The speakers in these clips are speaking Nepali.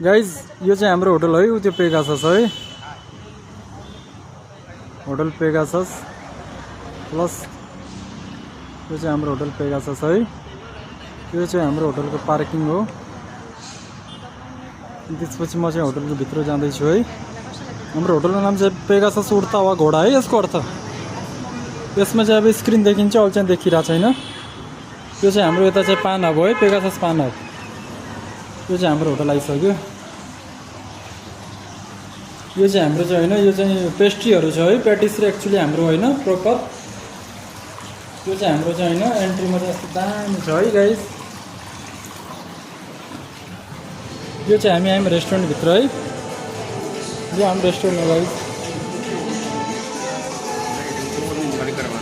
गाइज यो चाहिँ हाम्रो होटल है, त्यो पेगासस है, होटल पेगासस प्लस यो चाहिँ हाम्रो होटल पेगासस है। यो चाहिँ हाम्रो होटलको पार्किङ हो। त्यसपछि म चाहिँ होटलको भित्र जाँदैछु है। हाम्रो होटलको नाम चाहिँ पेगासस उड्ता वा घोडा है। यसको अर्थ यसमा चाहिँ अब स्क्रिन देखिन्छ, अल चाहिँ देखिरहेको छैन। यो चाहिँ हाम्रो यता चाहिँ पान हब है, पेगासस पान हब। यो चाहिँ हाम्रो होटल आइसक्यो। यो चाहिँ हाम्रो चाहिँ होइन, यो चाहिँ पेस्ट्रीहरू छ है। पेटिस्ट्री एक्चुअली हाम्रो होइन प्रपर। यो चाहिँ हाम्रो चाहिँ होइन, एन्ट्रीमा चाहिँ यस्तो दामी छ है गाइस। यो चाहिँ हामी आयौँ रेस्टुरेन्टभित्र है। यो हाम्रो रेस्टुरेन्ट हो गाइस।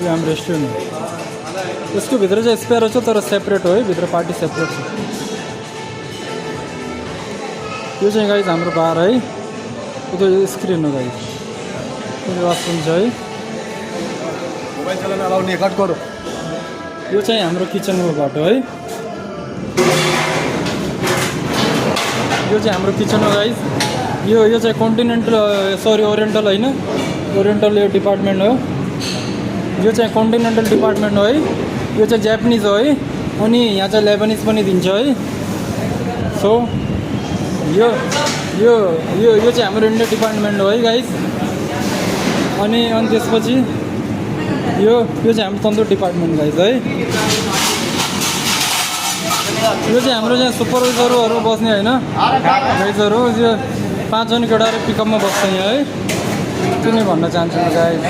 यो हाम्रो रेस्टुरेन्ट हो। यसको भित्र चाहिँ स्पेयर छ तर सेपरेट हो है, भित्र पार्टी सेपरेट छ। यो चाहिँ गाइस हाम्रो बार है। उतो स्क्रिन हो गाइस। यो वासरुम छ है। मोबाइल चलाउन अलाउ नहीं, कट करो। यो चाहिँ हाम्रो किचनको बाटो है। यो चाहिँ हाम्रो किचन हो गाइस। यो चाहिँ कन्टिनेन्टल सरी ओरिएन्टल होइन, ओरिएन्टल यो डिपार्टमेन्ट हो। यो चाहिँ कन्टिनेन्टल डिपार्टमेन्ट हो है। यो चाहिँ जापानिज हो है। अनि यहाँ चाहिँ लेबनिज पनि दिन्छ है। सो यो यो यो यो चाहिँ हाम्रो इन्डियन डिपार्टमेन्ट हो है गाइस। अनि त्यसपछि यो चाहिँ हाम्रो तन्दुर डिपार्टमेन्ट गाइस है। यो चाहिँ हाम्रो चाहिँ सुपरभाइजरहरू बस्ने होइन, गाइजहरू। यो 5 जना केटाहरू पिकअपमा बस्छ यहाँ है। त्यो नै भन्न चाहन्छु म गाइस।